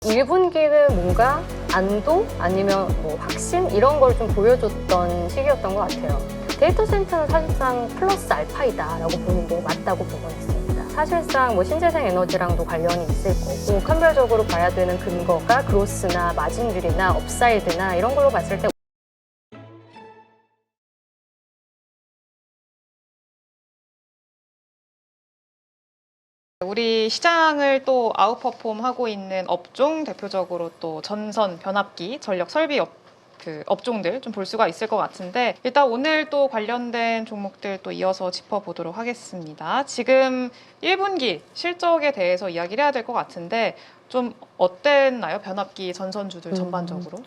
1분기는 뭔가 안도 아니면 뭐 확신 이런 걸 좀 보여줬던 시기였던 것 같아요. 데이터 센터는 사실상 플러스 알파이다라고 보는 게 맞다고 보고 있습니다. 사실상 뭐 신재생 에너지랑도 관련이 있을 거고 선별적으로 봐야 되는 근거가 그로스나 마진율이나 업사이드나 이런 걸로 봤을 때 우리 시장을 또 아웃퍼폼하고 있는 업종, 대표적으로 또 전선, 변압기, 전력 설비 업종들 좀 볼 수가 있을 것 같은데, 일단 오늘 또 관련된 종목들 또 이어서 짚어보도록 하겠습니다. 지금 1분기 실적에 대해서 이야기를 해야 될 것 같은데 좀 어땠나요? 변압기 전선주들 전반적으로?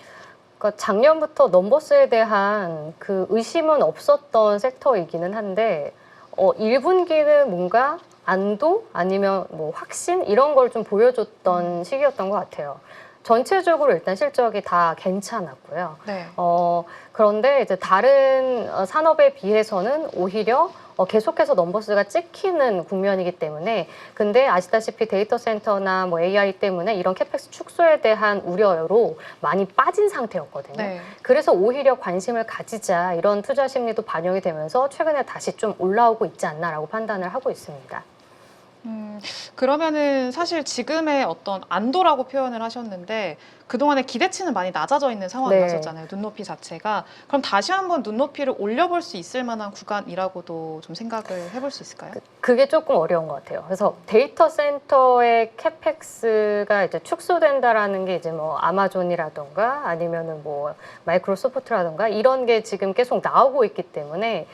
그러니까 작년부터 넘버스에 대한 그 의심은 없었던 섹터이기는 한데 1분기는 뭔가 안도 아니면 뭐 확신 이런 걸 좀 보여줬던 시기였던 것 같아요. 전체적으로 일단 실적이 다 괜찮았고요. 네. 그런데 이제 다른 산업에 비해서는 오히려 계속해서 넘버스가 찍히는 국면이기 때문에, 근데 아시다시피 데이터 센터나 뭐 AI 때문에 이런 캐펙스 축소에 대한 우려로 많이 빠진 상태였거든요. 네. 그래서 오히려 관심을 가지자 이런 투자 심리도 반영이 되면서 최근에 다시 좀 올라오고 있지 않나라고 판단을 하고 있습니다. 그러면은 사실 지금의 어떤 안도라고 표현을 하셨는데 그동안에 기대치는 많이 낮아져 있는 상황이었잖아요. 눈높이 자체가. 그럼 다시 한번 눈높이를 올려볼 수 있을 만한 구간이라고도 좀 생각을 해볼 수 있을까요? 그게 조금 어려운 것 같아요. 그래서 데이터 센터의 캐펙스가 이제 축소된다라는 게 이제 뭐 아마존이라던가 아니면은 뭐 마이크로소프트라던가 이런 게 지금 계속 나오고 있기 때문에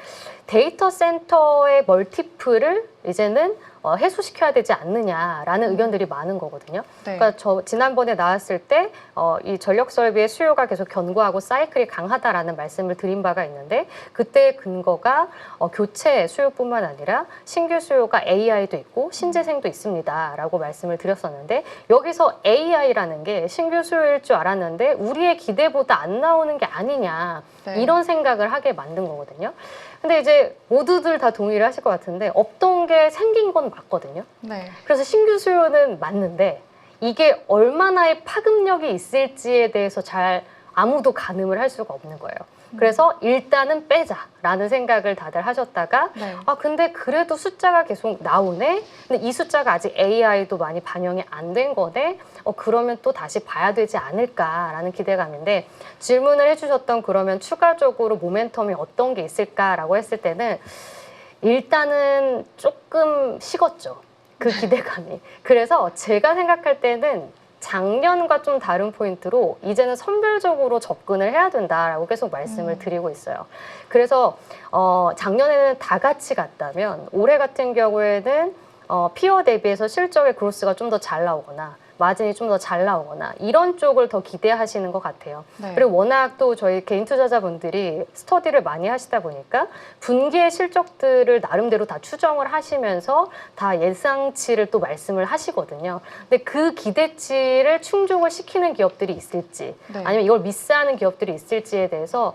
데이터 센터의 멀티플을 이제는 해소시켜야 되지 않느냐라는 의견들이 많은 거거든요. 네. 그러니까 저 지난번에 나왔을 때 이 전력 설비의 수요가 계속 견고하고 사이클이 강하다라는 말씀을 드린 바가 있는데, 그때의 근거가 교체 수요뿐만 아니라 신규 수요가 AI도 있고 신재생도 있습니다라고 말씀을 드렸었는데, 여기서 AI라는 게 신규 수요일 줄 알았는데 우리의 기대보다 안 나오는 게 아니냐, 네. 이런 생각을 하게 만든 거거든요. 근데 이제 모두들 다 동의를 하실 것 같은데 없던 게 생긴 건 맞거든요. 네. 그래서 신규 수요는 맞는데 이게 얼마나의 파급력이 있을지에 대해서 잘 아무도 가늠을 할 수가 없는 거예요. 그래서 일단은 빼자라는 생각을 다들 하셨다가 네. 근데 그래도 숫자가 계속 나오네? 근데 이 숫자가 아직 AI도 많이 반영이 안 된 거네? 그러면 또 다시 봐야 되지 않을까라는 기대감인데, 질문을 해주셨던 그러면 추가적으로 모멘텀이 어떤 게 있을까라고 했을 때는 일단은 조금 식었죠. 그 기대감이. 그래서 제가 생각할 때는 작년과 좀 다른 포인트로 이제는 선별적으로 접근을 해야 된다라고 계속 말씀을 드리고 있어요. 그래서 작년에는 다 같이 갔다면 올해 같은 경우에는 피어 대비해서 실적의 그로스가 좀 더 잘 나오거나 마진이 좀 더 잘 나오거나 이런 쪽을 더 기대하시는 것 같아요. 네. 그리고 워낙 또 저희 개인 투자자분들이 스터디를 많이 하시다 보니까 분기의 실적들을 나름대로 다 추정을 하시면서 다 예상치를 또 말씀을 하시거든요. 근데 그 기대치를 충족을 시키는 기업들이 있을지, 네. 아니면 이걸 미스하는 기업들이 있을지에 대해서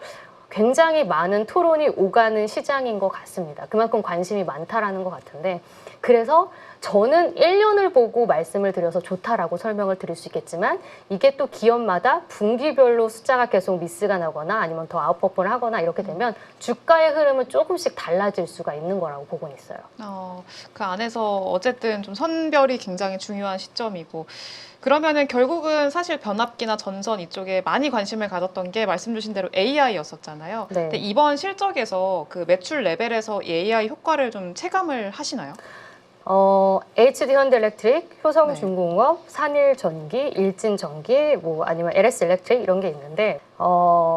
굉장히 많은 토론이 오가는 시장인 것 같습니다. 그만큼 관심이 많다라는 것 같은데, 그래서 저는 1년을 보고 말씀을 드려서 좋다라고 설명을 드릴 수 있겠지만, 이게 또 기업마다 분기별로 숫자가 계속 미스가 나거나 아니면 더 아웃퍼폼을 하거나 이렇게 되면 주가의 흐름은 조금씩 달라질 수가 있는 거라고 보고 있어요. 그 안에서 어쨌든 좀 선별이 굉장히 중요한 시점이고, 그러면은 결국은 사실 변압기나 전선 이쪽에 많이 관심을 가졌던 게 말씀 주신 대로 AI였었잖아요. 네. 근데 이번 실적에서 그 매출 레벨에서 이 AI 효과를 좀 체감을 하시나요? HD 현대일렉트릭, 효성중공업, 네. 산일전기, 일진전기, 뭐 아니면 LS일렉트릭 이런 게 있는데,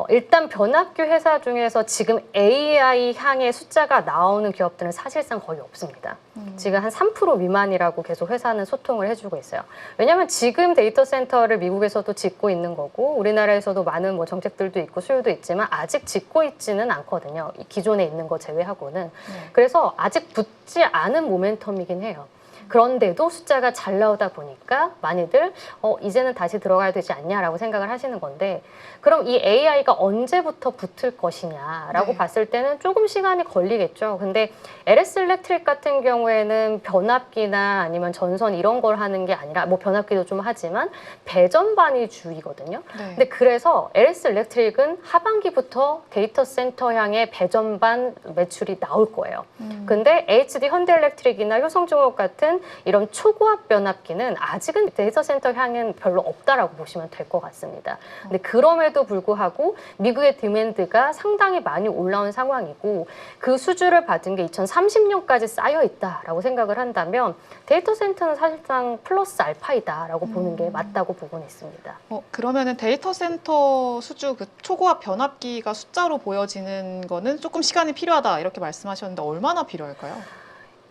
일단 변압기 회사 중에서 지금 AI 향의 숫자가 나오는 기업들은 사실상 거의 없습니다. 지금 한 3% 미만이라고 계속 회사는 소통을 해주고 있어요. 왜냐하면 지금 데이터 센터를 미국에서도 짓고 있는 거고 우리나라에서도 많은 뭐 정책들도 있고 수요도 있지만 아직 짓고 있지는 않거든요. 기존에 있는 거 제외하고는. 네. 그래서 아직 붙지 않은 모멘텀이긴 해요. 그런데도 숫자가 잘 나오다 보니까 많이들 이제는 다시 들어가야 되지 않냐라고 생각을 하시는 건데, 그럼 이 AI가 언제부터 붙을 것이냐라고 네. 봤을 때는 조금 시간이 걸리겠죠. 근데 LS 일렉트릭 같은 경우에는 변압기나 아니면 전선 이런 걸 하는 게 아니라, 뭐 변압기도 좀 하지만 배전반이 주이거든요. 네. 근데 그래서 LS 일렉트릭은 하반기부터 데이터 센터 향의 배전반 매출이 나올 거예요. 근데 HD 현대일렉트릭이나 효성중업 같은 이런 초고압 변압기는 아직은 데이터 센터 향은 별로 없다라고 보시면 될 것 같습니다. 근데 그럼에도 불구하고 미국의 디맨드가 상당히 많이 올라온 상황이고, 그 수주를 받은 게 2030년까지 쌓여 있다라고 생각을 한다면 데이터 센터는 사실상 플러스 알파이다라고 보는 게 맞다고 보고는 있습니다. 그러면은 데이터 센터 수주 그 초고압 변압기가 숫자로 보여지는 거는 조금 시간이 필요하다 이렇게 말씀하셨는데 얼마나 필요할까요?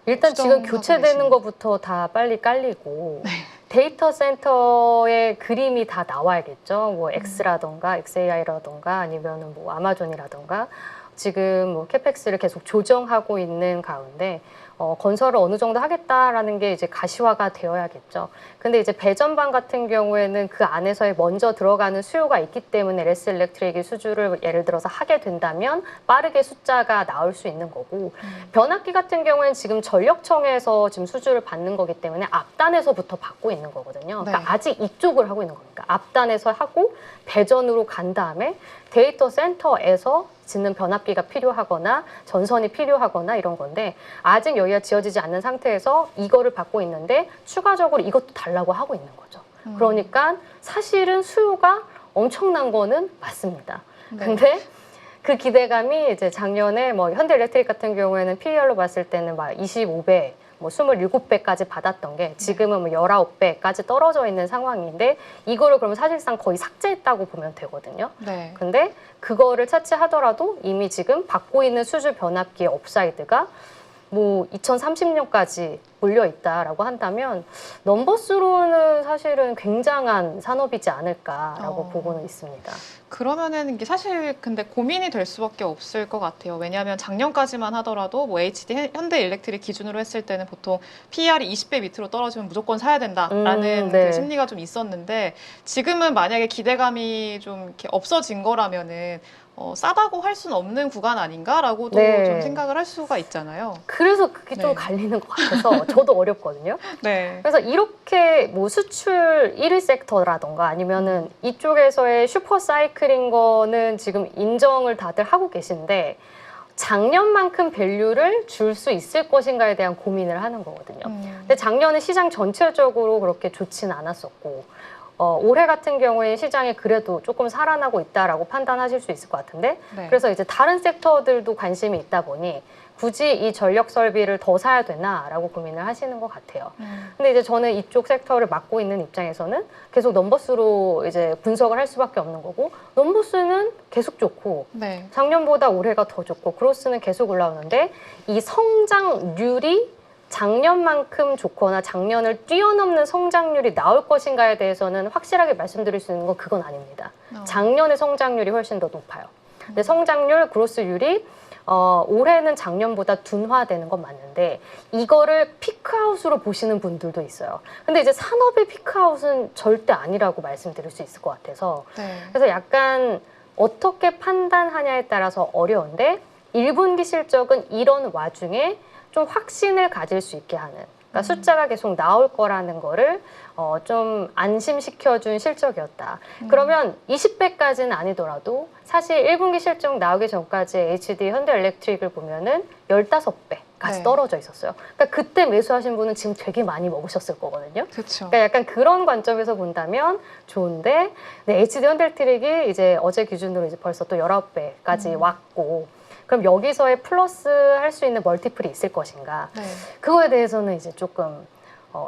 일단 지금 수정하고 교체되는 계시는. 것부터 다 빨리 깔리고 데이터 센터의 그림이 다 나와야겠죠. 뭐 X라던가 XAI라던가 아니면은 뭐 아마존이라던가 지금 뭐 캐펙스를 계속 조정하고 있는 가운데 건설을 어느 정도 하겠다라는 게 이제 가시화가 되어야겠죠. 근데 이제 배전반 같은 경우에는 그 안에서의 먼저 들어가는 수요가 있기 때문에 LS 일렉트릭이 수주를 예를 들어서 하게 된다면 빠르게 숫자가 나올 수 있는 거고, 변압기 같은 경우에는 지금 전력청에서 지금 수주를 받는 거기 때문에 앞단에서부터 받고 있는 거거든요. 그러니까 네. 아직 이쪽을 하고 있는 거니까 앞단에서 하고 배전으로 간 다음에 데이터 센터에서 짓는 변압기가 필요하거나 전선이 필요하거나 이런 건데, 아직 여기가 지어지지 않는 상태에서 이거를 받고 있는데 추가적으로 이것도 달라고 하고 있는 거죠. 그러니까 사실은 수요가 엄청난 거는 맞습니다. 네. 근데 그 기대감이 이제 작년에 뭐 현대일렉트릭 같은 경우에는 PER로 봤을 때는 막 25배, 뭐 27배까지 받았던 게 지금은 뭐 19배까지 떨어져 있는 상황인데, 이거를 그러면 사실상 거의 삭제했다고 보면 되거든요. 네. 근데 그거를 차치하더라도 이미 지금 받고 있는 수주 변압기의 업사이드가 뭐 2030년까지 몰려 있다라고 한다면 넘버스로는 사실은 굉장한 산업이지 않을까라고 보고는 있습니다. 그러면은 이게 사실 근데 고민이 될 수밖에 없을 것 같아요. 왜냐하면 작년까지만 하더라도 뭐 HD 현대일렉트릭 기준으로 했을 때는 보통 PER이 20배 밑으로 떨어지면 무조건 사야 된다라는 네. 그 심리가 좀 있었는데, 지금은 만약에 기대감이 좀 이렇게 없어진 거라면은 싸다고 할 수는 없는 구간 아닌가라고도 네. 좀 생각을 할 수가 있잖아요. 그래서 그게 좀 네. 갈리는 것 같아서 저도 어렵거든요. 네. 그래서 이렇게 뭐 수출 1위 섹터라던가 아니면은 이쪽에서의 슈퍼 사이클인 거는 지금 인정을 다들 하고 계신데, 작년만큼 밸류를 줄 수 있을 것인가에 대한 고민을 하는 거거든요. 근데 작년에 시장 전체적으로 그렇게 좋지는 않았었고, 올해 같은 경우에 시장이 그래도 조금 살아나고 있다라고 판단하실 수 있을 것 같은데, 네. 그래서 이제 다른 섹터들도 관심이 있다 보니 굳이 이 전력 설비를 더 사야 되나라고 고민을 하시는 것 같아요. 근데 이제 저는 이쪽 섹터를 맡고 있는 입장에서는 계속 넘버스로 이제 분석을 할 수밖에 없는 거고, 넘버스는 계속 좋고 네. 작년보다 올해가 더 좋고 그로스는 계속 올라오는데, 이 성장률이 작년만큼 좋거나 작년을 뛰어넘는 성장률이 나올 것인가에 대해서는 확실하게 말씀드릴 수 있는 건 그건 아닙니다. 작년의 성장률이 훨씬 더 높아요. 근데 성장률, 그로스율이 올해는 작년보다 둔화되는 건 맞는데, 이거를 피크아웃으로 보시는 분들도 있어요. 근데 이제 산업의 피크아웃은 절대 아니라고 말씀드릴 수 있을 것 같아서, 네. 그래서 약간 어떻게 판단하냐에 따라서 어려운데, 1분기 실적은 이런 와중에 좀 확신을 가질 수 있게 하는, 그러니까 숫자가 계속 나올 거라는 거를 좀 안심시켜준 실적이었다. 그러면 20배까지는 아니더라도 사실 1분기 실적 나오기 전까지 HD 현대일렉트릭을 보면은 15배까지 네. 떨어져 있었어요. 그러니까 그때 매수하신 분은 지금 되게 많이 먹으셨을 거거든요. 그렇죠. 그러니까 약간 그런 관점에서 본다면 좋은데, 네, HD 현대일렉트릭이 이제 어제 기준으로 이제 벌써 또 19배까지 왔고, 그럼 여기서의 플러스 할 수 있는 멀티플이 있을 것인가? 네. 그거에 대해서는 이제 조금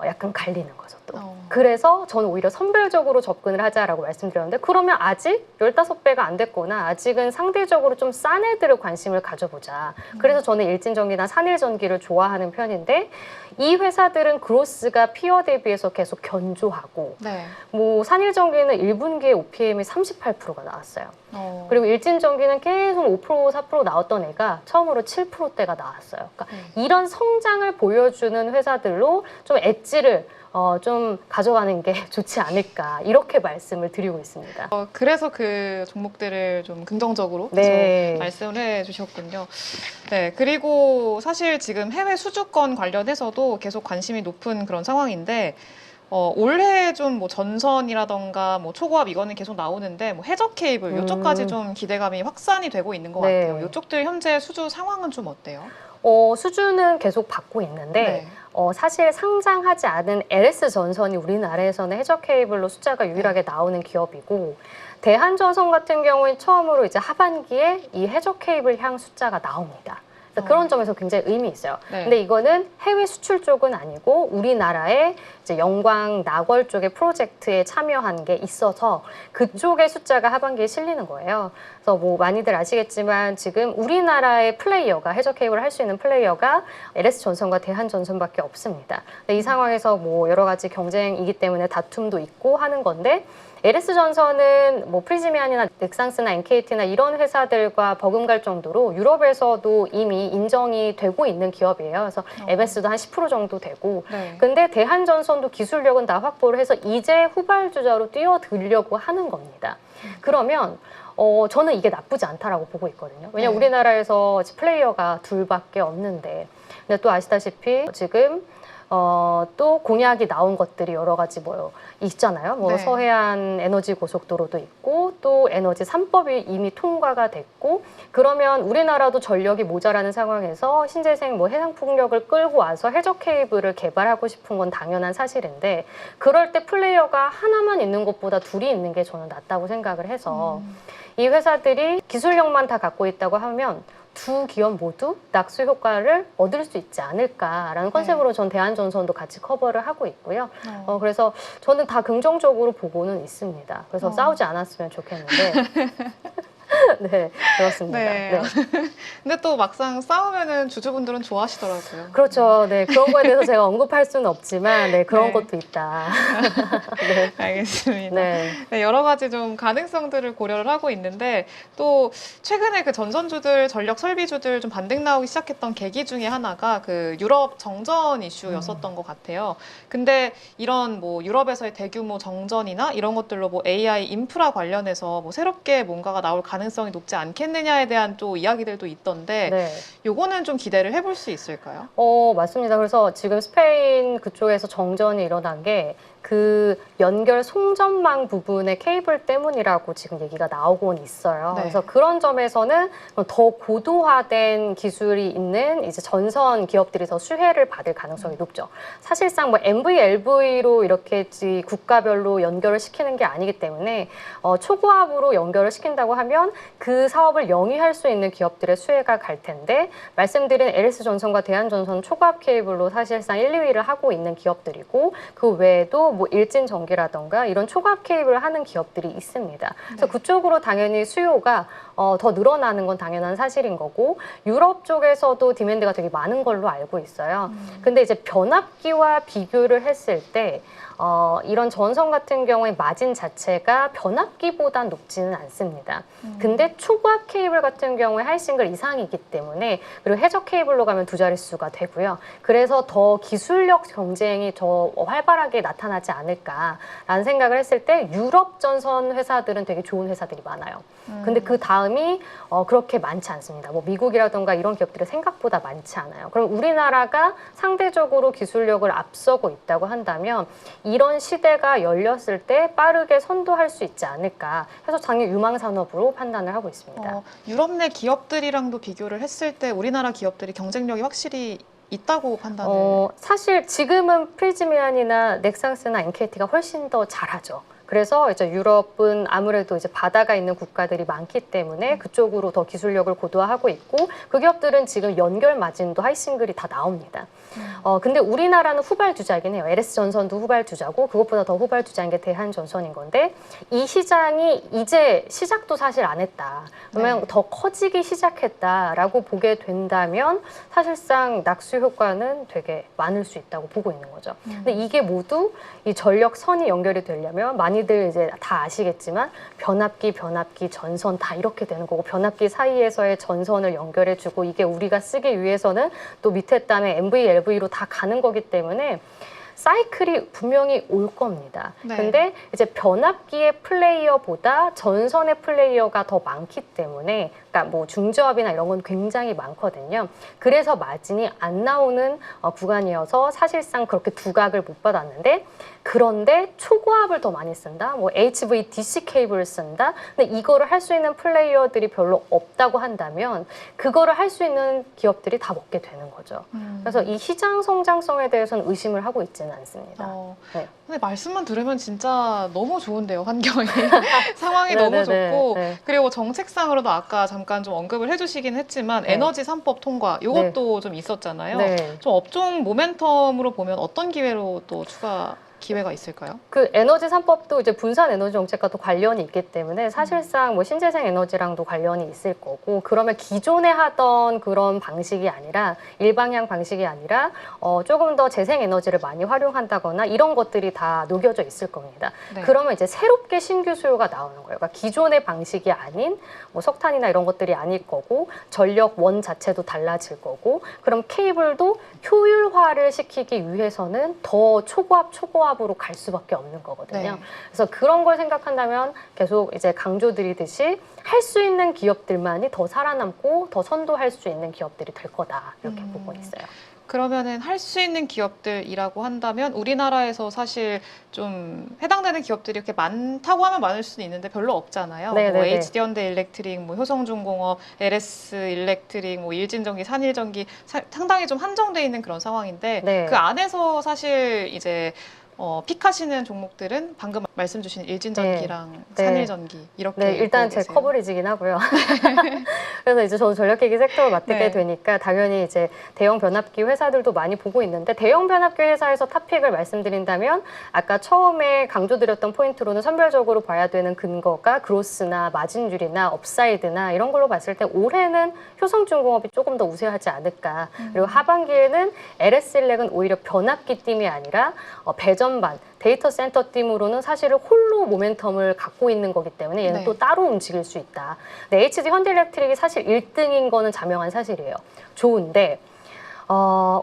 약간 갈리는 거죠 또. 어. 그래서 저는 오히려 선별적으로 접근을 하자라고 말씀드렸는데 그러면 아직 15배가 안 됐거나 아직은 상대적으로 좀 싼 애들을 관심을 가져보자. 그래서 저는 일진전기나 산일전기를 좋아하는 편인데 이 회사들은 그로스가 피어 대비해서 계속 견조하고 네. 뭐 산일전기는 1분기에 OPM이 38%가 나왔어요. 그리고 일진전기는 계속 5% 4% 나왔던 애가 처음으로 7%대가 나왔어요. 그러니까 이런 성장을 보여주는 회사들로 좀 엣지를 좀 가져가는 게 좋지 않을까 이렇게 말씀을 드리고 있습니다. 그래서 그 종목들을 좀 긍정적으로 네. 말씀을 해주셨군요. 네, 그리고 사실 지금 해외 수주권 관련해서도 계속 관심이 높은 그런 상황인데 올해 좀 뭐 전선이라던가 뭐 초고압 이거는 계속 나오는데 뭐 해저 케이블 이쪽까지 좀 기대감이 확산이 되고 있는 것 네. 같아요. 이쪽들 현재 수주 상황은 좀 어때요? 수주는 계속 받고 있는데 네. 사실 상장하지 않은 LS전선이 우리나라에서는 해저 케이블로 숫자가 유일하게 나오는 기업이고 대한전선 같은 경우는 처음으로 이제 하반기에 이 해저 케이블 향 숫자가 나옵니다. 그래서 그런 점에서 굉장히 의미 있어요. 네. 근데 이거는 해외 수출 쪽은 아니고 우리나라의 이제 영광 나걸 쪽의 프로젝트에 참여한 게 있어서 그쪽의 숫자가 하반기에 실리는 거예요. 그래서 뭐 많이들 아시겠지만 지금 우리나라의 플레이어가 해저 케이블을 할 수 있는 플레이어가 LS전선과 대한전선밖에 없습니다. 근데 이 상황에서 뭐 여러 가지 경쟁이기 때문에 다툼도 있고 하는 건데 LS전선은 뭐 프리즈미안이나 넥상스나 NKT나 이런 회사들과 버금갈 정도로 유럽에서도 이미 인정이 되고 있는 기업이에요. 그래서 MS도 한 10% 정도 되고 네. 근데 대한전선도 기술력은 다 확보를 해서 이제 후발주자로 뛰어들려고 하는 겁니다. 그러면 저는 이게 나쁘지 않다라고 보고 있거든요. 왜냐면 네. 우리나라에서 플레이어가 둘밖에 없는데 근데 또 아시다시피 지금 또 공약이 나온 것들이 여러 가지 뭐 있잖아요. 뭐 네. 서해안 에너지 고속도로도 있고 또 에너지 3법이 이미 통과가 됐고 그러면 우리나라도 전력이 모자라는 상황에서 신재생 뭐 해상풍력을 끌고 와서 해저 케이블을 개발하고 싶은 건 당연한 사실인데 그럴 때 플레이어가 하나만 있는 것보다 둘이 있는 게 저는 낫다고 생각을 해서 이 회사들이 기술력만 다 갖고 있다고 하면 두 기업 모두 낙수 효과를 얻을 수 있지 않을까라는 컨셉으로 전 대한전선도 같이 커버를 하고 있고요. 그래서 저는 다 긍정적으로 보고는 있습니다. 그래서 싸우지 않았으면 좋겠는데. 네, 그렇습니다. 네. 네. 근데 또 막상 싸우면은 주주분들은 좋아하시더라고요. 그렇죠. 네, 그런 거에 대해서 제가 언급할 수는 없지만, 네, 그런 네. 것도 있다. 네. 알겠습니다. 네. 네, 여러 가지 좀 가능성들을 고려를 하고 있는데 또 최근에 그 전선주들, 전력 설비주들 좀 반등 나오기 시작했던 계기 중에 하나가 그 유럽 정전 이슈였었던 것 같아요. 근데 이런 뭐 유럽에서의 대규모 정전이나 이런 것들로 뭐 AI 인프라 관련해서 뭐 새롭게 뭔가가 나올 가능성이 높지 않겠느냐에 대한 또 이야기들도 있던데 네. 요거는 좀 기대를 해볼 수 있을까요? 맞습니다. 그래서 지금 스페인 그쪽에서 정전이 일어난 게 그 연결 송전망 부분의 케이블 때문이라고 지금 얘기가 나오곤 있어요. 네. 그래서 그런 점에서는 더 고도화된 기술이 있는 이제 전선 기업들이 더 수혜를 받을 가능성이 높죠. 사실상 뭐 MV, LV로 이렇게 국가별로 연결을 시키는 게 아니기 때문에 초고압으로 연결을 시킨다고 하면 그 사업을 영위할 수 있는 기업들의 수혜가 갈 텐데 말씀드린 LS전선과 대한전선 초고압 케이블로 사실상 1, 2위를 하고 있는 기업들이고 그 외에도 뭐 일진전기라던가 이런 초고압 케이블을 하는 기업들이 있습니다. 그래서 그쪽으로 당연히 수요가 더 늘어나는 건 당연한 사실인 거고 유럽 쪽에서도 디맨드가 되게 많은 걸로 알고 있어요. 근데 이제 변압기와 비교를 했을 때 이런 전선 같은 경우에 마진 자체가 변압기보단 높지는 않습니다. 근데 초고압 케이블 같은 경우에 하이싱글 이상이기 때문에 그리고 해저 케이블로 가면 두 자릿수가 되고요. 그래서 더 기술력 경쟁이 더 활발하게 나타나지 않을까라는 생각을 했을 때 유럽 전선 회사들은 되게 좋은 회사들이 많아요. 근데 그 다음이 그렇게 많지 않습니다. 뭐 미국이라던가 이런 기업들이 생각보다 많지 않아요. 그럼 우리나라가 상대적으로 기술력을 앞서고 있다고 한다면 이런 시대가 열렸을 때 빠르게 선도할 수 있지 않을까 해서 장애 유망 산업으로 판단을 하고 있습니다. 유럽 내 기업들이랑도 비교를 했을 때 우리나라 기업들이 경쟁력이 확실히 있다고 판단을 사실 지금은 프리즈미안이나 넥상스나 NKT가 훨씬 더 잘하죠. 그래서 이제 유럽은 아무래도 이제 바다가 있는 국가들이 많기 때문에 그쪽으로 더 기술력을 고도화하고 있고 그 기업들은 지금 연결 마진도 하이싱글이 다 나옵니다. 근데 우리나라는 후발주자이긴 해요. LS전선도 후발주자고 그것보다 더 후발주자인 게 대한전선인 건데 이 시장이 이제 시작도 사실 안 했다. 그러면 더 커지기 시작했다라고 보게 된다면 사실상 낙수 효과는 되게 많을 수 있다고 보고 있는 거죠. 근데 이게 모두 이 전력선이 연결이 되려면 많이들 이제 다 아시겠지만 변압기, 전선 다 이렇게 되는 거고 변압기 사이에서의 전선을 연결해주고 이게 우리가 쓰기 위해서는 또 밑에 땀에 MV, LV로 다 가는 거기 때문에 사이클이 분명히 올 겁니다. 네. 근데 이제 변압기의 플레이어보다 전선의 플레이어가 더 많기 때문에 그러니까 뭐 중저압이나 이런 건 굉장히 많거든요. 그래서 마진이 안 나오는 구간이어서 사실상 그렇게 두각을 못 받았는데 그런데 초고압을 더 많이 쓴다. 뭐 HVDC 케이블을 쓴다. 근데 이거를 할 수 있는 플레이어들이 별로 없다고 한다면 그거를 할 수 있는 기업들이 다 먹게 되는 거죠. 그래서 이 시장 성장성에 대해서는 의심을 하고 있지는 않습니다. 네. 근데 말씀만 들으면 진짜 너무 좋은데요, 환경이. 상황이 너무 네네네. 좋고. 네. 그리고 정책상으로도 아까 잠깐 좀 언급을 해주시긴 했지만 네. 에너지 3법 통과, 이것도 좀 있었잖아요. 네. 좀 업종 모멘텀으로 보면 어떤 기회로 또 추가 기회가 있을까요? 그 에너지 3법도 이제 분산 에너지 정책과 또 관련이 있기 때문에 사실상 뭐 신재생 에너지랑도 관련이 있을 거고 그러면 기존에 하던 그런 방식이 아니라 일방향 방식이 아니라 조금 더 재생 에너지를 많이 활용한다거나 이런 것들이 다 녹여져 있을 겁니다. 네. 그러면 이제 새롭게 신규 수요가 나오는 거예요. 그러니까 기존의 방식이 아닌 뭐 석탄이나 이런 것들이 아닐 거고 전력원 자체도 달라질 거고 그럼 케이블도 효율화를 시키기 위해서는 더 초고압으로 갈 수밖에 없는 거거든요. 네. 그래서 그런 걸 생각한다면 계속 이제 강조드리듯이 할 수 있는 기업들만이 더 살아남고 더 선도할 수 있는 기업들이 될 거다 이렇게 보고 있어요. 그러면은 할 수 있는 기업들이라고 한다면 우리나라에서 사실 좀 해당되는 기업들이 이렇게 많다고 하면 많을 수는 있는데 별로 없잖아요. 뭐 네네네. HD현대 일렉트릭, 뭐 효성중공업, LS 일렉트릭, 뭐 일진전기, 산일전기 상당히 좀 한정돼 있는 그런 상황인데 네. 그 안에서 사실 이제 픽하시는 종목들은 방금 말씀 주신 일진전기랑 네. 산일전기 이렇게 네, 일단 있고 제 계세요. 커버리지긴 하고요. 그래서 이제 저는 전력기기 섹터를 맡게 네. 되니까 당연히 이제 대형 변압기 회사들도 많이 보고 있는데 대형 변압기 회사에서 탑픽을 말씀드린다면 아까 처음에 강조드렸던 포인트로는 선별적으로 봐야 되는 근거가 그로스나 마진율이나 업사이드나 이런 걸로 봤을 때 올해는 효성중공업이 조금 더 우세하지 않을까. 그리고 하반기에는 LS일렉은 오히려 변압기 띠이 아니라 배전반 데이터 센터 팀으로는 사실은 홀로 모멘텀을 갖고 있는 거기 때문에 얘는 네. 또 따로 움직일 수 있다. 근데 HD 현대일렉트릭이 사실 1등인 거는 자명한 사실이에요. 좋은데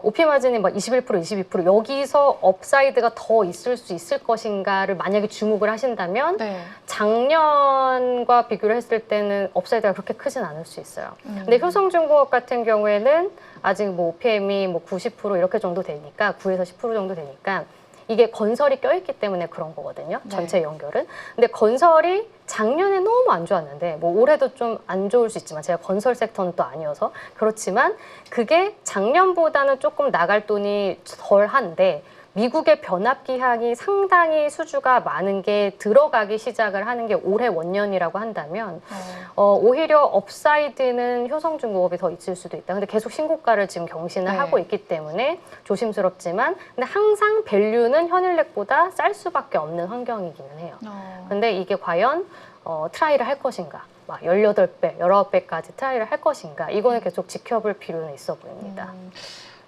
OP 마진이 막 21%, 22% 여기서 업사이드가 더 있을 수 있을 것인가를 만약에 주목을 하신다면 네. 작년과 비교를 했을 때는 업사이드가 그렇게 크진 않을 수 있어요. 근데 효성중공업 같은 경우에는 아직 뭐 OPM이 뭐 90% 이렇게 정도 되니까 9에서 10% 정도 되니까 이게 건설이 껴있기 때문에 그런 거거든요. 네. 전체 연결은. 근데 건설이 작년에 너무 안 좋았는데 뭐 올해도 좀 안 좋을 수 있지만 제가 건설 섹터는 또 아니어서 그렇지만 그게 작년보다는 조금 나갈 돈이 덜한데 미국의 변압기 향이 상당히 수주가 많은 게 들어가기 시작을 하는 게 올해 원년이라고 한다면 오히려 업사이드는 효성중공업이 더 있을 수도 있다. 근데 계속 신고가를 지금 경신을 네. 하고 있기 때문에 조심스럽지만 근데 항상 밸류는 현일렉보다 쌀 수밖에 없는 환경이기는 해요. 근데 이게 과연 트라이를 할 것인가? 막 18배, 19배까지 트라이를 할 것인가? 이거는 계속 지켜볼 필요는 있어 보입니다.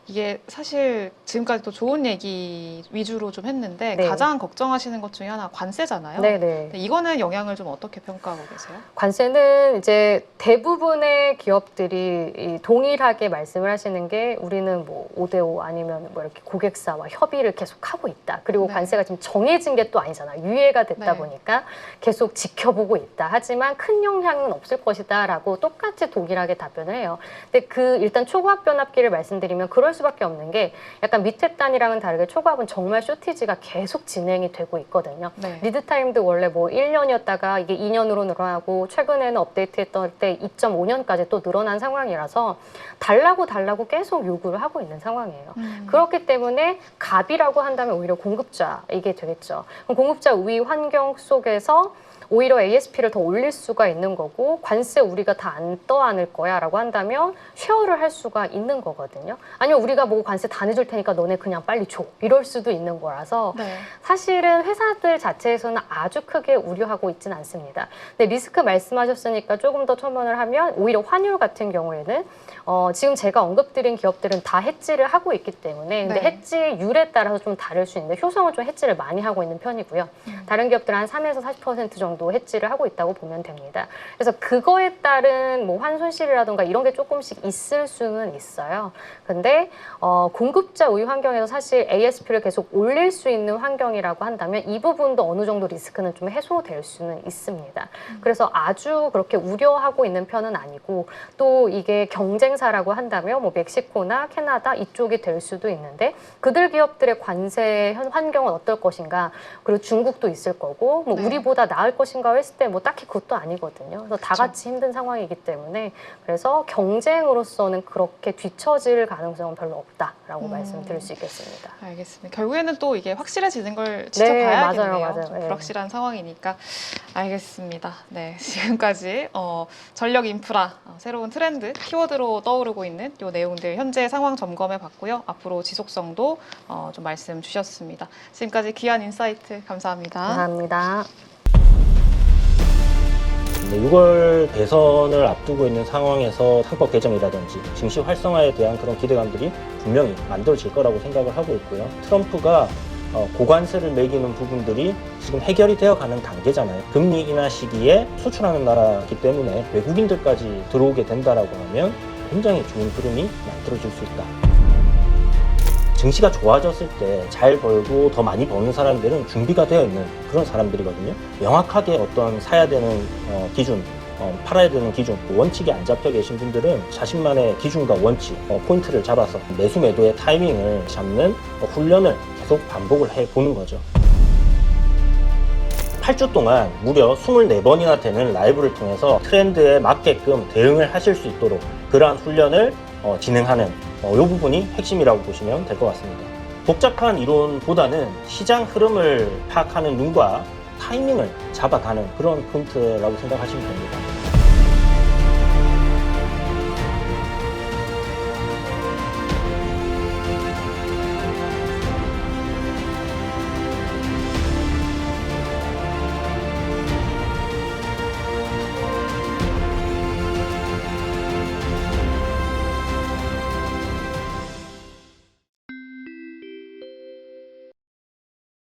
이게 사실 지금까지 또 좋은 얘기 위주로 좀 했는데 네. 가장 걱정하시는 것 중에 하나 관세잖아요. 네네. 근데 이거는 영향을 좀 어떻게 평가하고 계세요? 관세는 이제 대부분의 기업들이 동일하게 말씀을 하시는 게 우리는 뭐 5대5 아니면 뭐 이렇게 고객사와 협의를 계속 하고 있다. 그리고 네. 관세가 지금 정해진 게 또 아니잖아요. 유예가 됐다 네. 보니까 계속 지켜보고 있다. 하지만 큰 영향은 없을 것이다 라고 똑같이 동일하게 답변을 해요. 근데 일단 초고압 변압기를 말씀드리면 그럴 수밖에 없는 게 약간 밑에 단이랑은 다르게 초급은 정말 쇼티지가 계속 진행이 되고 있거든요. 네. 리드 타임도 원래 뭐 1년이었다가 이게 2년으로 늘어나고 최근에는 업데이트했던 때 2.5년까지 또 늘어난 상황이라서 달라고 계속 요구를 하고 있는 상황이에요. 그렇기 때문에 갑이라고 한다면 오히려 공급자 이게 되겠죠. 그럼 공급자 우위 환경 속에서 오히려 ASP를 더 올릴 수가 있는 거고 관세 우리가 다 안 떠안을 거야 라고 한다면 쉐어를 할 수가 있는 거거든요. 아니면 우리가 뭐 관세 다 내줄 테니까 너네 그냥 빨리 줘 이럴 수도 있는 거라서 네. 사실은 회사들 자체에서는 아주 크게 우려하고 있지는 않습니다. 근데 리스크 말씀하셨으니까 조금 더 첨언을 하면 오히려 환율 같은 경우에는 지금 제가 언급드린 기업들은 다 해지를 하고 있기 때문에 근데 네. 해지율에 따라서 좀 다를 수 있는데 효성은 좀 해지를 많이 하고 있는 편이고요. 다른 기업들은 한 3에서 40% 정도 해지를 하고 있다고 보면 됩니다. 그래서 그거에 따른 뭐 환손실이라든가 이런 게 조금씩 있을 수는 있어요. 근데 공급자 우위 환경에서 사실 ASP를 계속 올릴 수 있는 환경이라고 한다면 이 부분도 어느 정도 리스크는 좀 해소될 수는 있습니다. 그래서 아주 그렇게 우려하고 있는 편은 아니고 또 이게 경쟁사라고 한다면 뭐 멕시코나 캐나다 이쪽이 될 수도 있는데 그들 기업들의 관세 환경은 어떨 것인가 그리고 중국도 있을 거고 뭐 네. 우리보다 나을 것인가 했을 때 뭐 딱히 그것도 아니거든요. 그래서 다 그쵸. 같이 힘든 상황이기 때문에 그래서 경쟁으로서는 그렇게 뒤처질 가능성은 별로 없다라고 말씀드릴 수 있겠습니다. 알겠습니다. 결국에는 또 이게 확실해지는 걸 지켜봐야겠네요. 맞아요. 좀 네. 불확실한 상황이니까. 알겠습니다. 네, 지금까지 전력 인프라 새로운 트렌드 키워드로 떠오르고 있는 이 내용들 현재 상황 점검해봤고요. 앞으로 지속성도 좀 말씀 주셨습니다. 지금까지 귀한 인사이트 감사합니다. 감사합니다. 6월 대선을 앞두고 있는 상황에서 상법 개정이라든지 증시 활성화에 대한 그런 기대감들이 분명히 만들어질 거라고 생각을 하고 있고요. 트럼프가 고관세를 매기는 부분들이 지금 해결이 되어가는 단계잖아요. 금리 인하 시기에 수출하는 나라이기 때문에 외국인들까지 들어오게 된다라고 하면 굉장히 좋은 흐름이 만들어질 수 있다. 증시가 좋아졌을 때 잘 벌고 더 많이 버는 사람들은 준비가 되어 있는 그런 사람들이거든요. 명확하게 어떤 사야 되는 기준, 팔아야 되는 기준, 원칙이 안 잡혀 계신 분들은 자신만의 기준과 원칙, 포인트를 잡아서 매수 매도의 타이밍을 잡는 훈련을 계속 반복을 해보는 거죠. 8주 동안 무려 24번이나 되는 라이브를 통해서 트렌드에 맞게끔 대응을 하실 수 있도록 그러한 훈련을 진행하는 이 부분이 핵심이라고 보시면 될 것 같습니다. 복잡한 이론보다는 시장 흐름을 파악하는 눈과 타이밍을 잡아가는 그런 포인트라고 생각하시면 됩니다.